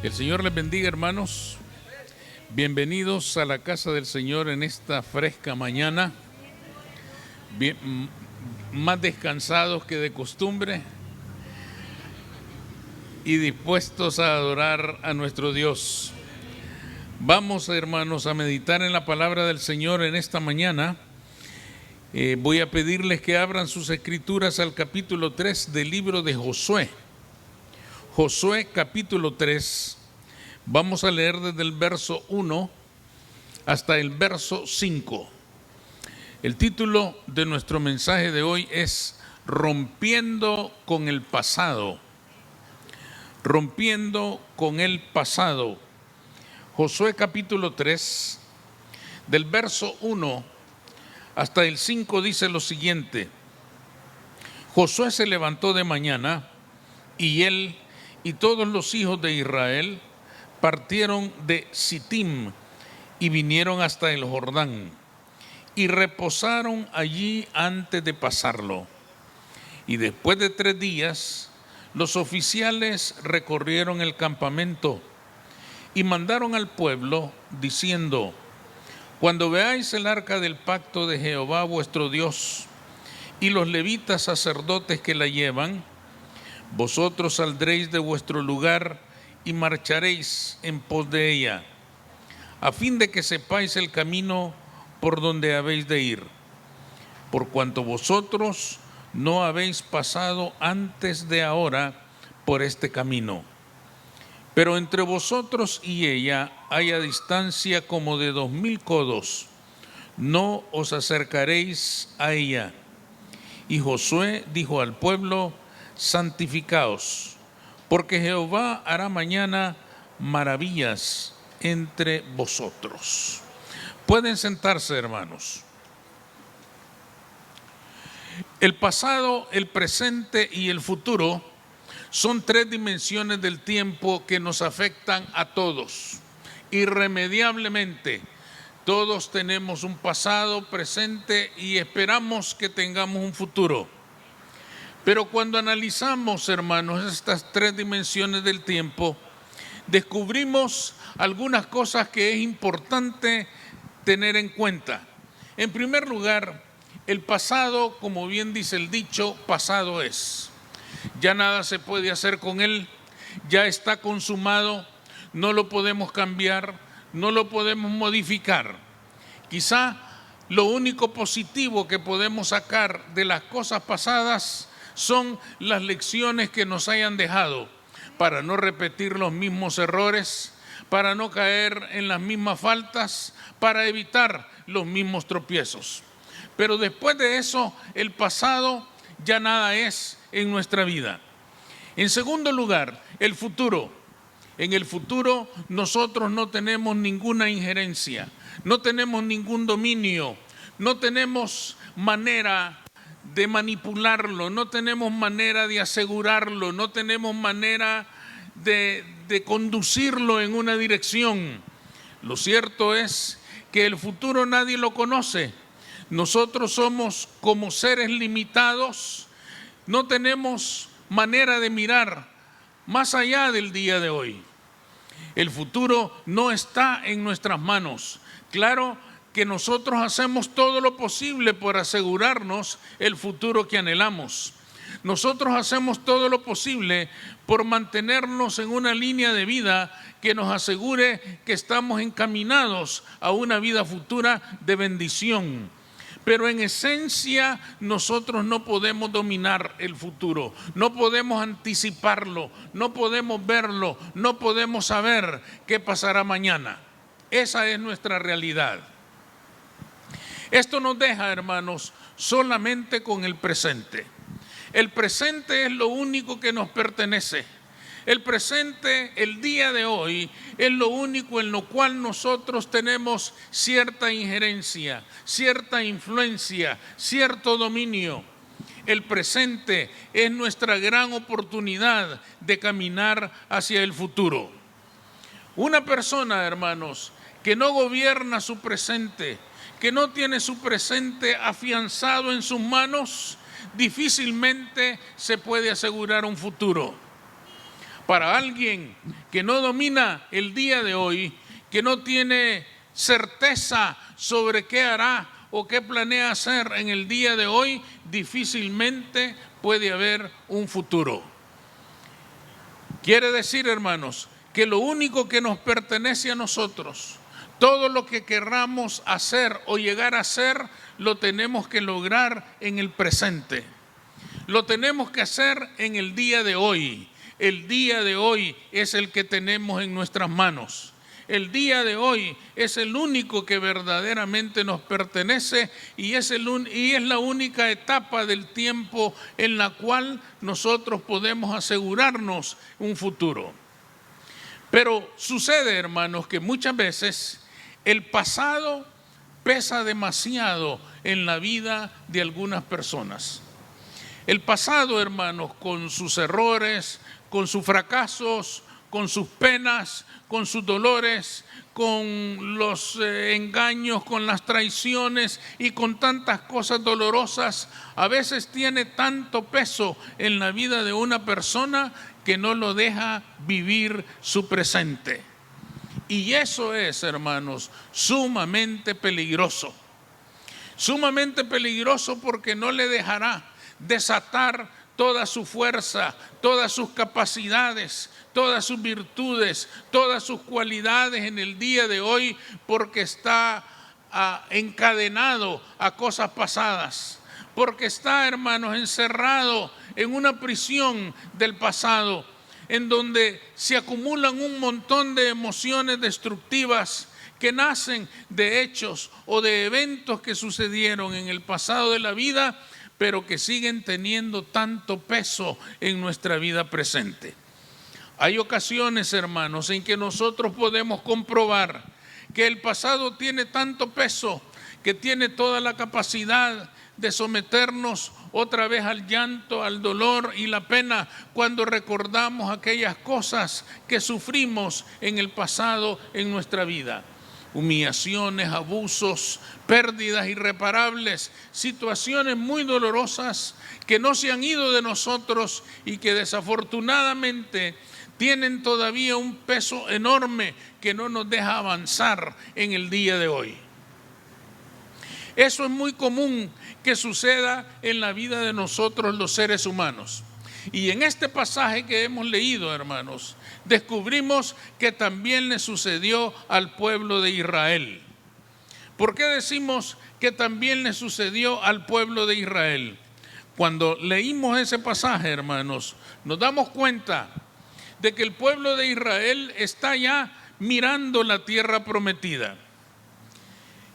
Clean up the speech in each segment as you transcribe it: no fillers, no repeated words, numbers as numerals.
El Señor les bendiga, hermanos. Bienvenidos a la casa del Señor en esta fresca mañana. Más descansados que de costumbre y dispuestos a adorar a nuestro Dios. Vamos, hermanos, a meditar en la palabra del Señor en esta mañana. Voy a pedirles que abran sus escrituras al capítulo 3 del libro de Josué. Josué capítulo 3. Vamos a leer desde el verso 1 hasta el verso 5. El título de nuestro mensaje de hoy es Rompiendo con el pasado. Rompiendo con el pasado. Josué capítulo 3, del verso 1 hasta el 5 dice lo siguiente. Josué se levantó de mañana y él y todos los hijos de Israel partieron de Sittim y vinieron hasta el Jordán y reposaron allí antes de pasarlo. Y después de 3 días, los oficiales recorrieron el campamento y mandaron al pueblo diciendo: cuando veáis el arca del pacto de Jehová vuestro Dios y los levitas sacerdotes que la llevan, vosotros saldréis de vuestro lugar y marcharéis en pos de ella, a fin de que sepáis el camino por donde habéis de ir, por cuanto vosotros no habéis pasado antes de ahora por este camino. Pero entre vosotros y ella hay a distancia como de 2000 codos, no os acercaréis a ella. Y Josué dijo al pueblo: santificaos, porque Jehová hará mañana maravillas entre vosotros. Pueden sentarse, hermanos. El pasado, el presente y el futuro son 3 dimensiones del tiempo que nos afectan a todos, irremediablemente. Todos tenemos un pasado, presente y esperamos que tengamos un futuro. Pero cuando analizamos, hermanos, estas 3 dimensiones del tiempo, descubrimos algunas cosas que es importante tener en cuenta. En primer lugar, el pasado, como bien dice el dicho, pasado es. Ya nada se puede hacer con él, ya está consumado, no lo podemos cambiar, no lo podemos modificar. Quizá lo único positivo que podemos sacar de las cosas pasadas son las lecciones que nos hayan dejado para no repetir los mismos errores, para no caer en las mismas faltas, para evitar los mismos tropiezos. Pero después de eso, el pasado ya nada es en nuestra vida. En segundo lugar, el futuro. En el futuro nosotros no tenemos ninguna injerencia, no tenemos ningún dominio, no tenemos manera de manipularlo, no tenemos manera de asegurarlo, no tenemos manera de conducirlo en una dirección. Lo cierto es que el futuro nadie lo conoce. Nosotros somos como seres limitados, no tenemos manera de mirar más allá del día de hoy. El futuro no está en nuestras manos. Claro que nosotros hacemos todo lo posible por asegurarnos el futuro que anhelamos. Nosotros hacemos todo lo posible por mantenernos en una línea de vida que nos asegure que estamos encaminados a una vida futura de bendición. Pero en esencia nosotros no podemos dominar el futuro, no podemos anticiparlo, no podemos verlo, no podemos saber qué pasará mañana. Esa es nuestra realidad. Esto nos deja, hermanos, solamente con el presente. El presente es lo único que nos pertenece. El presente, el día de hoy, es lo único en lo cual nosotros tenemos cierta injerencia, cierta influencia, cierto dominio. El presente es nuestra gran oportunidad de caminar hacia el futuro. Una persona, hermanos, que no gobierna su presente, que no tiene su presente afianzado en sus manos, difícilmente se puede asegurar un futuro. Para alguien que no domina el día de hoy, que no tiene certeza sobre qué hará o qué planea hacer en el día de hoy, difícilmente puede haber un futuro. Quiere decir, hermanos, que lo único que nos pertenece a nosotros, todo lo que querramos hacer o llegar a hacer, lo tenemos que lograr en el presente. Lo tenemos que hacer en el día de hoy. El día de hoy es el que tenemos en nuestras manos. El día de hoy es el único que verdaderamente nos pertenece y es la única etapa del tiempo en la cual nosotros podemos asegurarnos un futuro. Pero sucede, hermanos, que muchas veces el pasado pesa demasiado en la vida de algunas personas. El pasado, hermanos, con sus errores, con sus fracasos, con sus penas, con sus dolores, con los engaños, con las traiciones y con tantas cosas dolorosas, a veces tiene tanto peso en la vida de una persona que no lo deja vivir su presente. Y eso es, hermanos, sumamente peligroso. Sumamente peligroso porque no le dejará desatar toda su fuerza, todas sus capacidades, todas sus virtudes, todas sus cualidades en el día de hoy, porque está encadenado a cosas pasadas, porque está, hermanos, encerrado en una prisión del pasado, en donde se acumulan un montón de emociones destructivas que nacen de hechos o de eventos que sucedieron en el pasado de la vida, pero que siguen teniendo tanto peso en nuestra vida presente. Hay ocasiones, hermanos, en que nosotros podemos comprobar que el pasado tiene tanto peso, que tiene toda la capacidad de someternos otra vez al llanto, al dolor y la pena cuando recordamos aquellas cosas que sufrimos en el pasado en nuestra vida. Humillaciones, abusos, pérdidas irreparables, situaciones muy dolorosas que no se han ido de nosotros y que desafortunadamente tienen todavía un peso enorme que no nos deja avanzar en el día de hoy. Eso es muy común que suceda en la vida de nosotros los seres humanos. Y en este pasaje que hemos leído, hermanos, descubrimos que también le sucedió al pueblo de Israel. ¿Por qué decimos que también le sucedió al pueblo de Israel? Cuando leímos ese pasaje, hermanos, nos damos cuenta de que el pueblo de Israel está ya mirando la tierra prometida.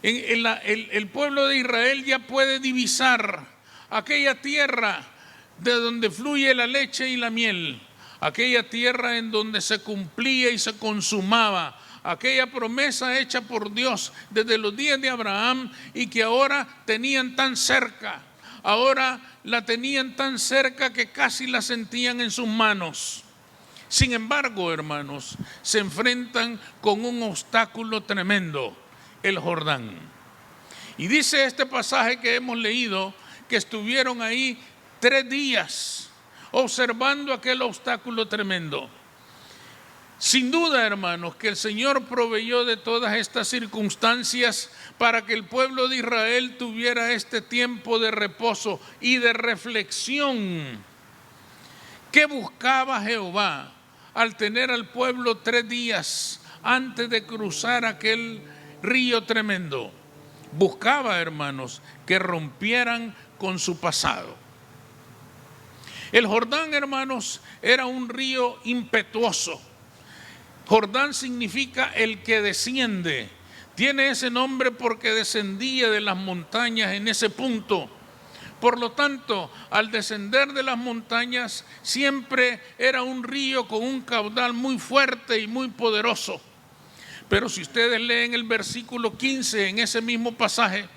El pueblo de Israel ya puede divisar aquella tierra de donde fluye la leche y la miel, aquella tierra en donde se cumplía y se consumaba aquella promesa hecha por Dios desde los días de Abraham y que ahora tenían tan cerca, ahora la tenían tan cerca que casi la sentían en sus manos. Sin embargo, hermanos, se enfrentan con un obstáculo tremendo, el Jordán. Y dice este pasaje que hemos leído que estuvieron ahí 3 días observando aquel obstáculo tremendo. Sin duda, hermanos, que el Señor proveyó de todas estas circunstancias para que el pueblo de Israel tuviera este tiempo de reposo y de reflexión. ¿Qué buscaba Jehová al tener al pueblo 3 días antes de cruzar aquel río tremendo? Buscaba, hermanos, que rompieran con su pasado. El Jordán, hermanos, era un río impetuoso. Jordán significa el que desciende. Tiene ese nombre porque descendía de las montañas en ese punto. Por lo tanto, al descender de las montañas, siempre era un río con un caudal muy fuerte y muy poderoso. Pero si ustedes leen el versículo 15 en ese mismo pasaje,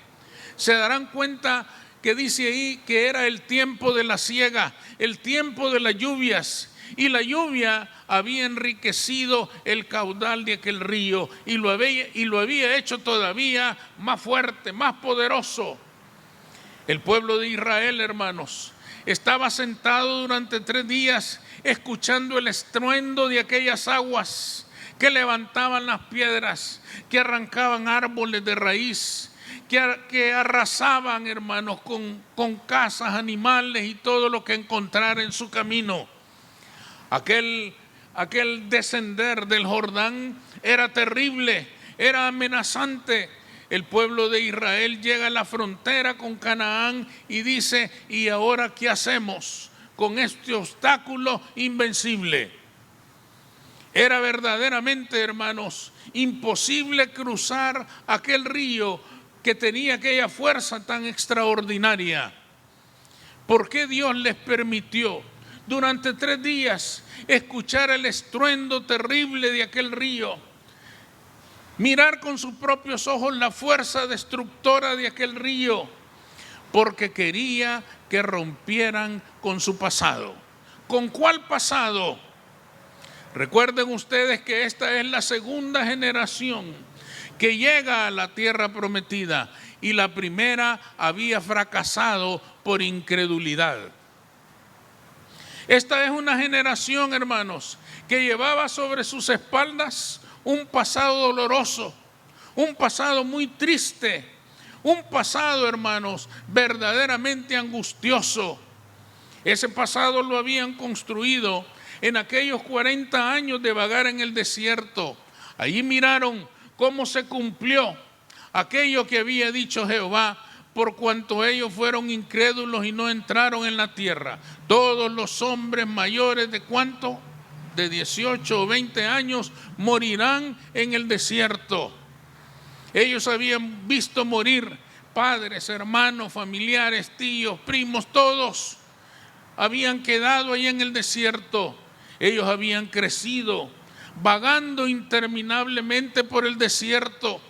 se darán cuenta que dice ahí que era el tiempo de la siega, el tiempo de las lluvias, y la lluvia había enriquecido el caudal de aquel río y lo había hecho todavía más fuerte, más poderoso. El pueblo de Israel, hermanos, estaba sentado durante 3 días escuchando el estruendo de aquellas aguas que levantaban las piedras, que arrancaban árboles de raíz, que arrasaban, hermanos, con casas, animales y todo lo que encontrara en su camino. Aquel descender del Jordán era terrible, era amenazante. El pueblo de Israel llega a la frontera con Canaán y dice: ¿y ahora qué hacemos con este obstáculo invencible? Era verdaderamente, hermanos, imposible cruzar aquel río que tenía aquella fuerza tan extraordinaria. ¿Por qué Dios les permitió durante 3 días escuchar el estruendo terrible de aquel río? Mirar con sus propios ojos la fuerza destructora de aquel río, porque quería que rompieran con su pasado. ¿Con cuál pasado? Recuerden ustedes que esta es la segunda generación que llega a la tierra prometida y la primera había fracasado por incredulidad. Esta es una generación, hermanos, que llevaba sobre sus espaldas un pasado doloroso, un pasado muy triste, un pasado, hermanos, verdaderamente angustioso. Ese pasado lo habían construido en aquellos 40 años de vagar en el desierto. Allí miraron cómo se cumplió aquello que había dicho Jehová, por cuanto ellos fueron incrédulos y no entraron en la tierra. Todos los hombres mayores de ¿cuánto? De 18 o 20 años morirán en el desierto. Ellos habían visto morir padres, hermanos, familiares, tíos, primos, todos habían quedado ahí en el desierto. Ellos habían crecido vagando interminablemente por el desierto.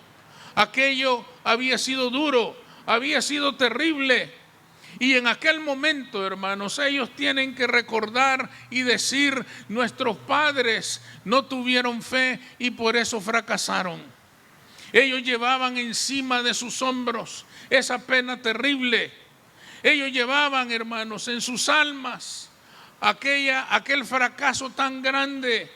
Aquello había sido duro, había sido terrible. Y en aquel momento, hermanos, ellos tienen que recordar y decir: nuestros padres no tuvieron fe y por eso fracasaron. Ellos llevaban encima de sus hombros esa pena terrible. Ellos llevaban, hermanos, en sus almas aquel fracaso tan grande.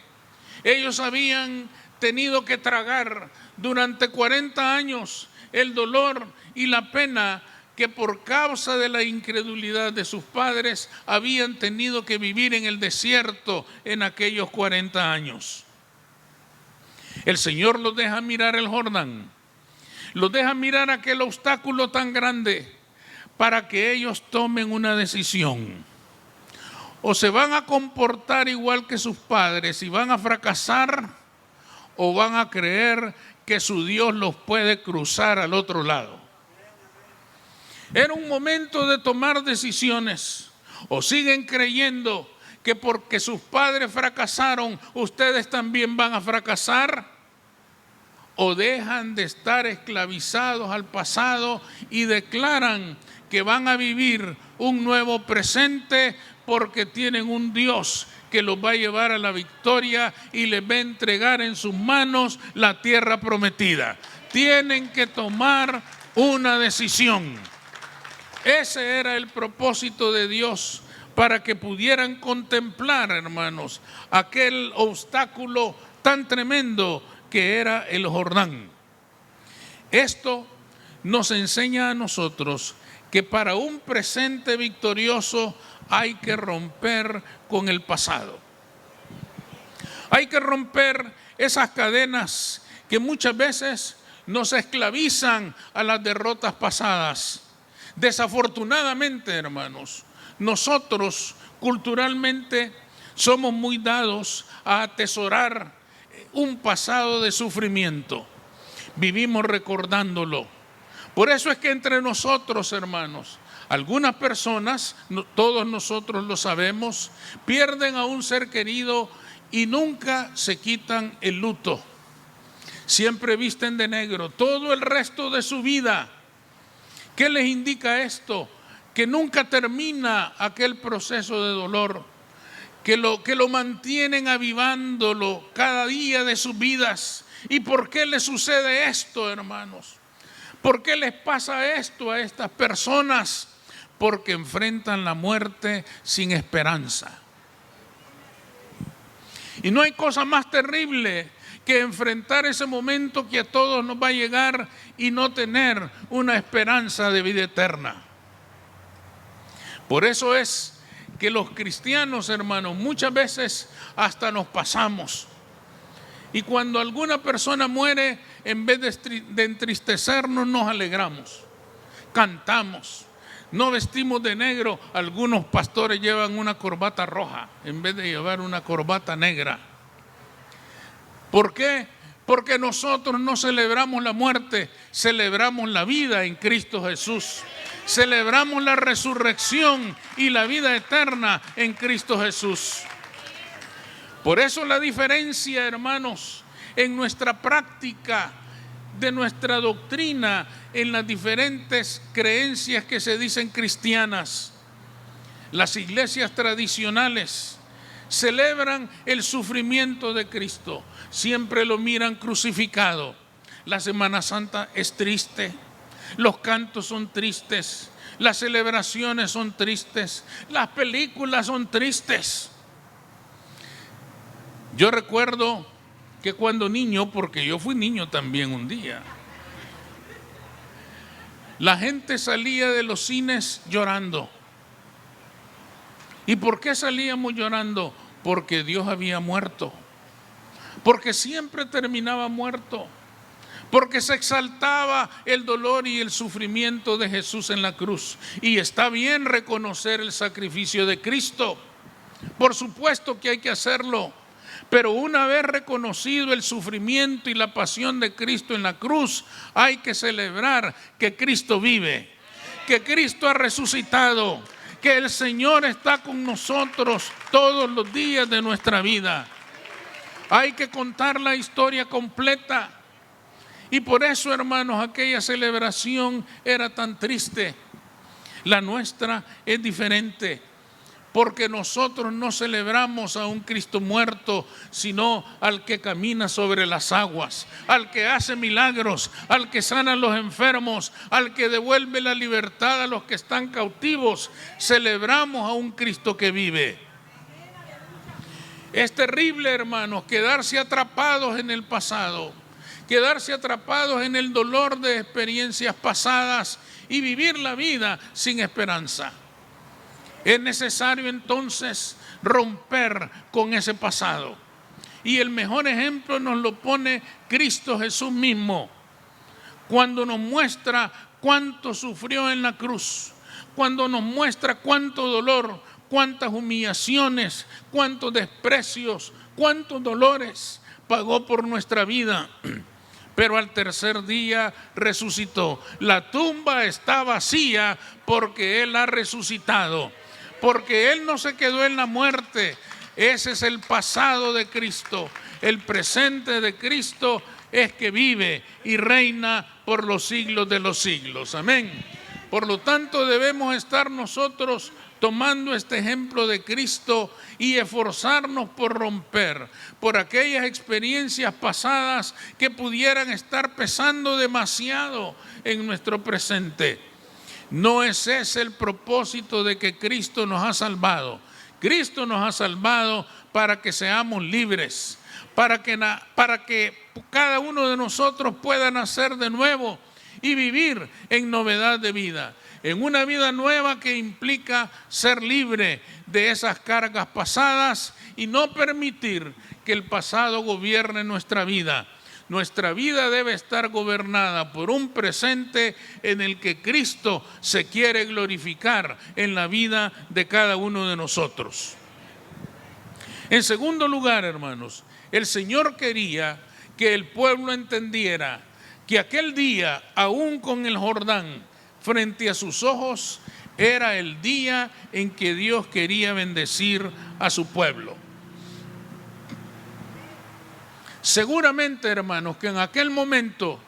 Ellos habían tenido que tragar durante 40 años el dolor y la pena que por causa de la incredulidad de sus padres habían tenido que vivir en el desierto en aquellos 40 años. El Señor los deja mirar el Jordán, los deja mirar aquel obstáculo tan grande para que ellos tomen una decisión. O se van a comportar igual que sus padres y van a fracasar, o van a creer que su Dios los puede cruzar al otro lado. Era un momento de tomar decisiones. O siguen creyendo que porque sus padres fracasaron, ustedes también van a fracasar, o dejan de estar esclavizados al pasado y declaran que van a vivir un nuevo presente porque tienen un Dios que los va a llevar a la victoria y les va a entregar en sus manos la tierra prometida. Tienen que tomar una decisión. Ese era el propósito de Dios, para que pudieran contemplar, hermanos, aquel obstáculo tan tremendo que era el Jordán. Esto nos enseña a nosotros que para un presente victorioso hay que romper con el pasado. Hay que romper esas cadenas que muchas veces nos esclavizan a las derrotas pasadas. Desafortunadamente, hermanos, nosotros culturalmente somos muy dados a atesorar un pasado de sufrimiento. Vivimos recordándolo. Por eso es que entre nosotros, hermanos, algunas personas, todos nosotros lo sabemos, pierden a un ser querido y nunca se quitan el luto. Siempre visten de negro todo el resto de su vida. ¿Qué les indica esto? Que nunca termina aquel proceso de dolor, que lo mantienen avivándolo cada día de sus vidas. ¿Y por qué les sucede esto, hermanos? ¿Por qué les pasa esto a estas personas? porque enfrentan la muerte sin esperanza. Y no hay cosa más terrible que enfrentar ese momento que a todos nos va a llegar y no tener una esperanza de vida eterna. Por eso es que los cristianos, hermanos, muchas veces hasta nos pasamos. Y cuando alguna persona muere, en vez de entristecernos, nos alegramos, cantamos, no vestimos de negro. Algunos pastores llevan una corbata roja en vez de llevar una corbata negra. ¿Por qué? Porque nosotros no celebramos la muerte, celebramos la vida en Cristo Jesús. Celebramos la resurrección y la vida eterna en Cristo Jesús. Por eso la diferencia, hermanos, en nuestra práctica, de nuestra doctrina, en las diferentes creencias que se dicen cristianas. Las iglesias tradicionales celebran el sufrimiento de Cristo, siempre lo miran crucificado. La Semana Santa es triste, los cantos son tristes, las celebraciones son tristes, las películas son tristes. Yo recuerdo que cuando niño, porque yo fui niño también un día, la gente salía de los cines llorando. ¿Y por qué salíamos llorando? Porque Dios había muerto, porque siempre terminaba muerto, porque se exaltaba el dolor y el sufrimiento de Jesús en la cruz. Y está bien reconocer el sacrificio de Cristo, por supuesto que hay que hacerlo. Pero una vez reconocido el sufrimiento y la pasión de Cristo en la cruz, hay que celebrar que Cristo vive, que Cristo ha resucitado, que el Señor está con nosotros todos los días de nuestra vida. Hay que contar la historia completa. Y por eso, hermanos, aquella celebración era tan triste. La nuestra es diferente, porque nosotros no celebramos a un Cristo muerto, sino al que camina sobre las aguas, al que hace milagros, al que sana a los enfermos, al que devuelve la libertad a los que están cautivos. Celebramos a un Cristo que vive. Es terrible, hermanos, quedarse atrapados en el pasado, quedarse atrapados en el dolor de experiencias pasadas y vivir la vida sin esperanza. Es necesario entonces romper con ese pasado. Y el mejor ejemplo nos lo pone Cristo Jesús mismo, cuando nos muestra cuánto sufrió en la cruz, cuando nos muestra cuánto dolor, cuántas humillaciones, cuántos desprecios, cuántos dolores pagó por nuestra vida. Pero al tercer día resucitó. La tumba está vacía porque Él ha resucitado, porque Él no se quedó en la muerte. Ese es el pasado de Cristo. El presente de Cristo es que vive y reina por los siglos de los siglos. Amén. Por lo tanto, debemos estar nosotros tomando este ejemplo de Cristo y esforzarnos por romper por aquellas experiencias pasadas que pudieran estar pesando demasiado en nuestro presente. No es ese el propósito de que Cristo nos ha salvado. Cristo nos ha salvado para que seamos libres, para que cada uno de nosotros pueda nacer de nuevo y vivir en novedad de vida, en una vida nueva que implica ser libre de esas cargas pasadas y no permitir que el pasado gobierne nuestra vida. Nuestra vida debe estar gobernada por un presente en el que Cristo se quiere glorificar en la vida de cada uno de nosotros. En segundo lugar, hermanos, el Señor quería que el pueblo entendiera que aquel día, aún con el Jordán frente a sus ojos, era el día en que Dios quería bendecir a su pueblo. Seguramente, hermanos, que en aquel momento,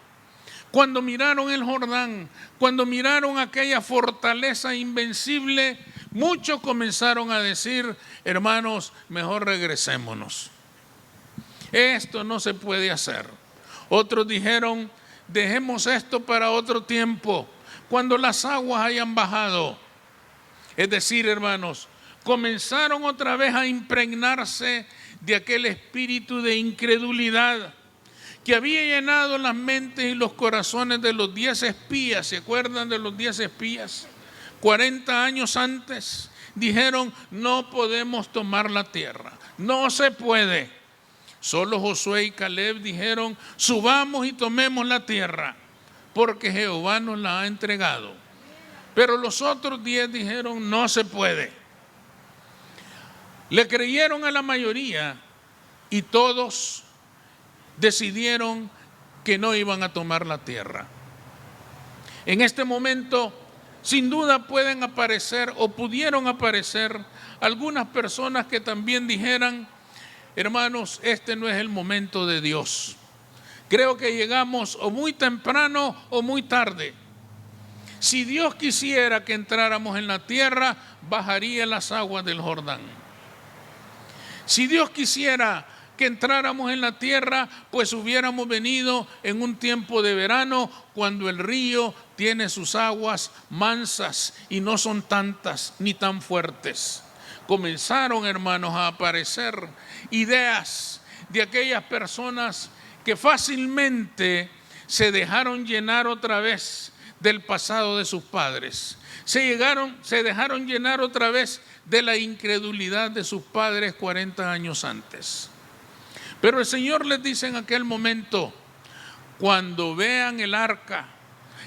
cuando miraron el Jordán, cuando miraron aquella fortaleza invencible, muchos comenzaron a decir: hermanos, mejor regresémonos. Esto no se puede hacer. Otros dijeron: dejemos esto para otro tiempo, cuando las aguas hayan bajado. Es decir, hermanos, comenzaron otra vez a impregnarse de aquel espíritu de incredulidad que había llenado las mentes y los corazones de los 10 espías. ¿Se acuerdan de los 10 espías? 40 años antes dijeron: no podemos tomar la tierra, no se puede. Solo Josué y Caleb dijeron: subamos y tomemos la tierra, porque Jehová nos la ha entregado. Pero los otros 10 dijeron: no se puede. Le creyeron a la mayoría y todos decidieron que no iban a tomar la tierra. En este momento, sin duda pueden aparecer o pudieron aparecer algunas personas que también dijeran: hermanos, este no es el momento de Dios. Creo que llegamos o muy temprano o muy tarde. Si Dios quisiera que entráramos en la tierra, bajaría las aguas del Jordán. Si Dios quisiera que entráramos en la tierra, pues hubiéramos venido en un tiempo de verano, cuando el río tiene sus aguas mansas y no son tantas ni tan fuertes. Comenzaron, hermanos, a aparecer ideas de aquellas personas que fácilmente se dejaron llenar otra vez del pasado de sus padres. Se dejaron llenar otra vez de la incredulidad de sus padres 40 años antes. Pero el Señor les dice en aquel momento: cuando vean el arca,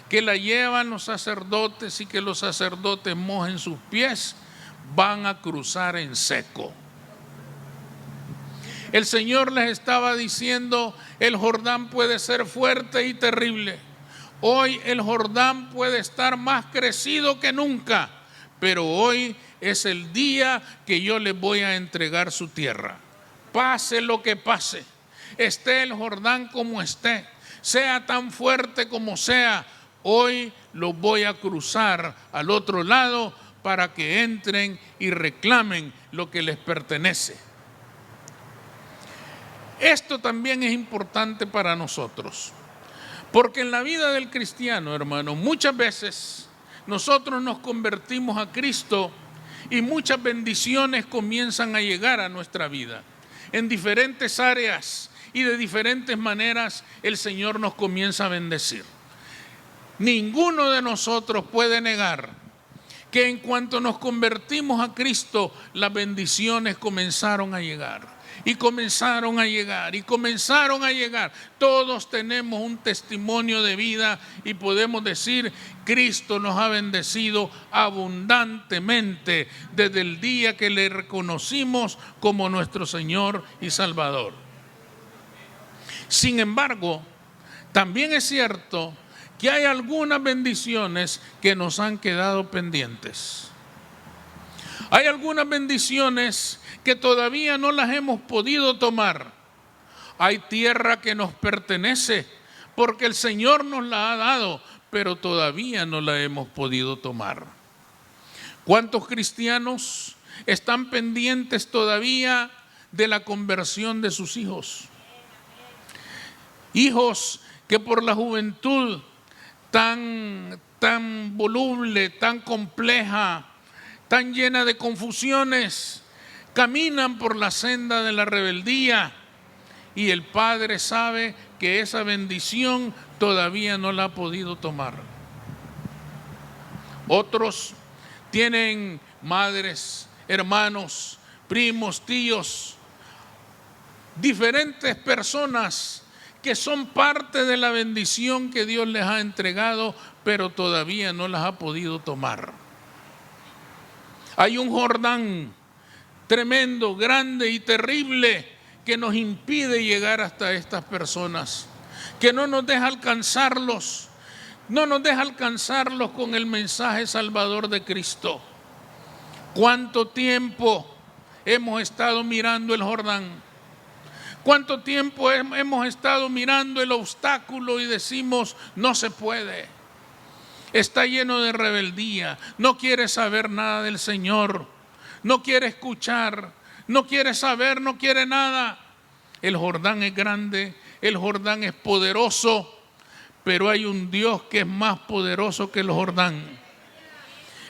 que la llevan los sacerdotes y que los sacerdotes mojen sus pies, van a cruzar en seco. El Señor les estaba diciendo: el Jordán puede ser fuerte y terrible. Hoy el Jordán puede estar más crecido que nunca, pero hoy es el día que yo les voy a entregar su tierra. Pase lo que pase, esté el Jordán como esté, sea tan fuerte como sea, hoy los voy a cruzar al otro lado para que entren y reclamen lo que les pertenece. Esto también es importante para nosotros, porque en la vida del cristiano, hermano, muchas veces nosotros nos convertimos a Cristo y muchas bendiciones comienzan a llegar a nuestra vida. En diferentes áreas y de diferentes maneras el Señor nos comienza a bendecir. Ninguno de nosotros puede negar que en cuanto nos convertimos a Cristo, las bendiciones comenzaron a llegar. Y comenzaron a llegar, y comenzaron a llegar. Todos tenemos un testimonio de vida y podemos decir: Cristo nos ha bendecido abundantemente desde el día que le reconocimos como nuestro Señor y Salvador. Sin embargo, también es cierto que hay algunas bendiciones que nos han quedado pendientes. Hay algunas bendiciones que todavía no las hemos podido tomar. Hay tierra que nos pertenece porque el Señor nos la ha dado, pero todavía no la hemos podido tomar. ¿Cuántos cristianos están pendientes todavía de la conversión de sus hijos? Hijos que por la juventud tan voluble, tan compleja, tan llena de confusiones, caminan por la senda de la rebeldía, y el Padre sabe que esa bendición todavía no la ha podido tomar. Otros tienen madres, hermanos, primos, tíos, diferentes personas que son parte de la bendición que Dios les ha entregado, pero todavía no las ha podido tomar. Hay un Jordán tremendo, grande y terrible que nos impide llegar hasta estas personas, que no nos deja alcanzarlos, con el mensaje salvador de Cristo. ¿Cuánto tiempo hemos estado mirando el Jordán? ¿Cuánto tiempo hemos estado mirando el obstáculo y decimos: no se puede? Está lleno de rebeldía, no quiere saber nada del Señor, no quiere escuchar, no quiere saber, no quiere nada. El Jordán es grande, el Jordán es poderoso, pero hay un Dios que es más poderoso que el Jordán.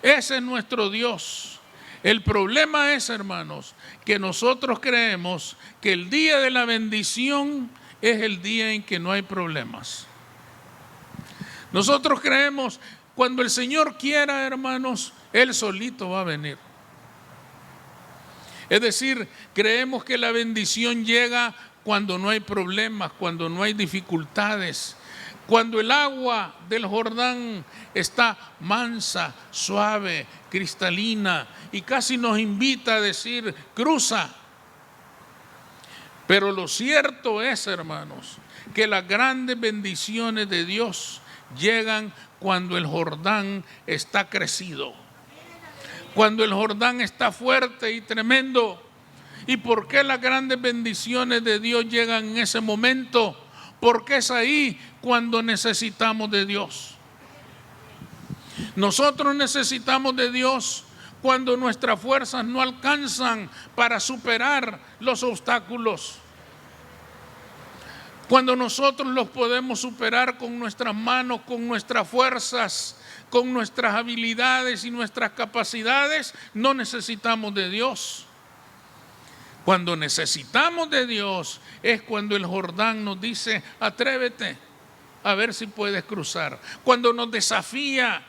Ese es nuestro Dios. El problema es, hermanos, que nosotros creemos que el día de la bendición es el día en que no hay problemas. Nosotros creemos, cuando el Señor quiera, hermanos, Él solito va a venir. Es decir, creemos que la bendición llega cuando no hay problemas, cuando no hay dificultades, cuando el agua del Jordán está mansa, suave, cristalina y casi nos invita a decir, cruza. Pero lo cierto es, hermanos, que las grandes bendiciones de Dios llegan cuando el Jordán está crecido, cuando el Jordán está fuerte y tremendo. ¿Y por qué las grandes bendiciones de Dios llegan en ese momento? Porque es ahí cuando necesitamos de Dios. Nosotros necesitamos de Dios cuando nuestras fuerzas no alcanzan para superar los obstáculos. Cuando nosotros los podemos superar con nuestras manos, con nuestras fuerzas, con nuestras habilidades y nuestras capacidades, no necesitamos de Dios. Cuando necesitamos de Dios es cuando el Jordán nos dice, atrévete a ver si puedes cruzar. Cuando nos desafía,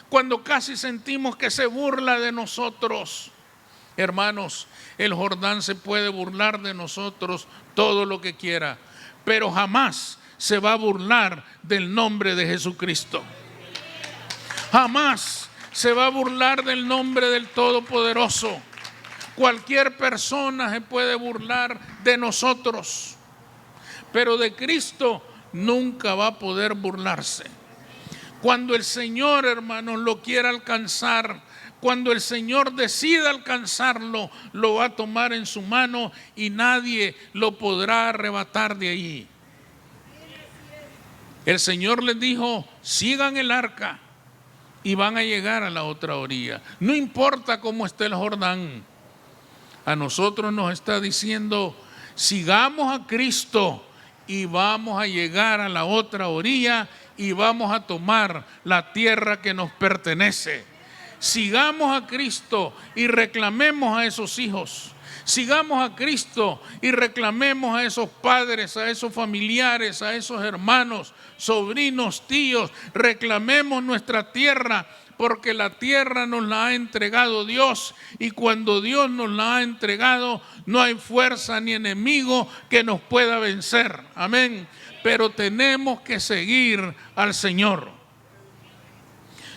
cuando casi sentimos que se burla de nosotros. Hermanos, el Jordán se puede burlar de nosotros todo lo que quiera, pero jamás se va a burlar del nombre de Jesucristo. Jamás se va a burlar del nombre del Todopoderoso. Cualquier persona se puede burlar de nosotros, pero de Cristo nunca va a poder burlarse. Cuando el Señor, hermanos, lo quiera alcanzar, cuando el Señor decida alcanzarlo, lo va a tomar en su mano y nadie lo podrá arrebatar de allí. El Señor les dijo, sigan el arca y van a llegar a la otra orilla. No importa cómo esté el Jordán. A nosotros nos está diciendo, sigamos a Cristo y vamos a llegar a la otra orilla y vamos a tomar la tierra que nos pertenece. Sigamos a Cristo y reclamemos a esos hijos. Sigamos a Cristo y reclamemos a esos padres, a esos familiares, a esos hermanos, sobrinos, tíos. Reclamemos nuestra tierra, porque la tierra nos la ha entregado Dios, y cuando Dios nos la ha entregado, no hay fuerza ni enemigo que nos pueda vencer. Amén. Pero tenemos que seguir al Señor.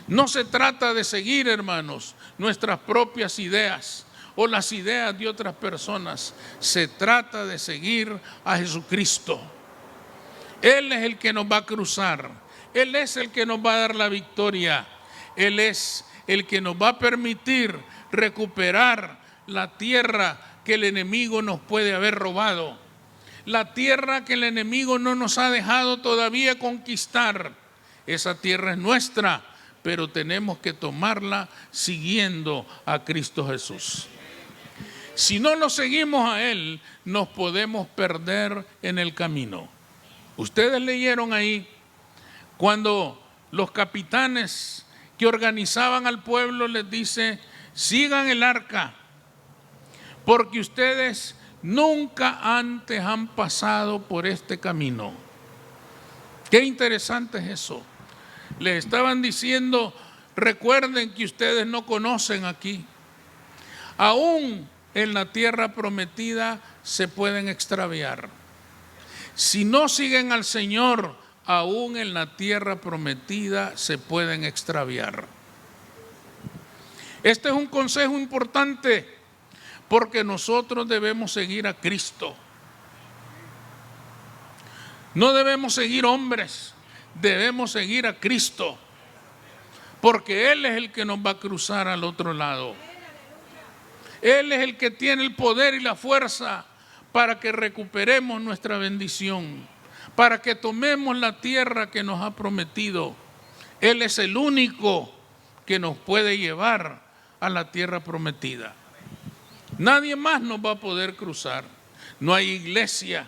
No se trata de seguir, hermanos, nuestras propias ideas o las ideas de otras personas. Se trata de seguir a Jesucristo. Él es el que nos va a cruzar. Él es el que nos va a dar la victoria. Él es el que nos va a permitir recuperar la tierra que el enemigo nos puede haber robado. La tierra que el enemigo no nos ha dejado todavía conquistar. Esa tierra es nuestra, pero tenemos que tomarla siguiendo a Cristo Jesús. Si no lo seguimos a Él, nos podemos perder en el camino. Ustedes leyeron ahí cuando los capitanes que organizaban al pueblo les dice, sigan el arca, porque ustedes nunca antes han pasado por este camino. Qué interesante es eso. Les estaban diciendo, recuerden que ustedes no conocen aquí. Aún en la tierra prometida se pueden extraviar. Si no siguen al Señor, aún en la tierra prometida se pueden extraviar. Este es un consejo importante, porque nosotros debemos seguir a Cristo. No debemos seguir hombres, debemos seguir a Cristo, porque Él es el que nos va a cruzar al otro lado. Él es el que tiene el poder y la fuerza para que recuperemos nuestra bendición, para que tomemos la tierra que nos ha prometido. Él es el único que nos puede llevar a la tierra prometida. Nadie más nos va a poder cruzar. No hay iglesia,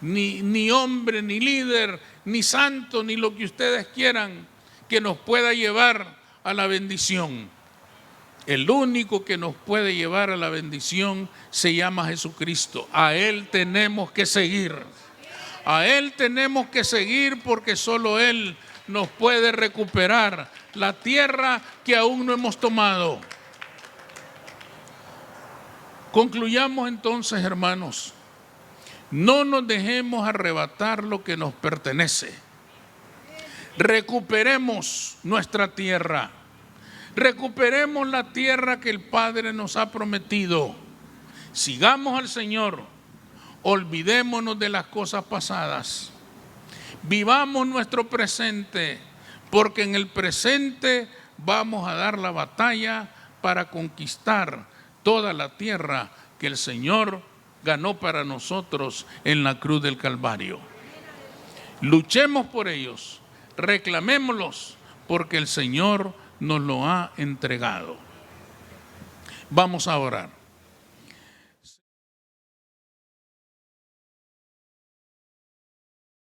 ni hombre, ni líder, ni santo, ni lo que ustedes quieran, que nos pueda llevar a la bendición. El único que nos puede llevar a la bendición se llama Jesucristo. A Él tenemos que seguir. A Él tenemos que seguir porque solo Él nos puede recuperar la tierra que aún no hemos tomado. Concluyamos entonces, hermanos. No nos dejemos arrebatar lo que nos pertenece. Recuperemos nuestra tierra. Recuperemos la tierra que el Padre nos ha prometido. Sigamos al Señor. Olvidémonos de las cosas pasadas. Vivamos nuestro presente, porque en el presente vamos a dar la batalla para conquistar toda la tierra que el Señor ganó para nosotros en la cruz del Calvario. Luchemos por ellos, reclamémoslos, porque el Señor nos lo ha entregado. Vamos a orar.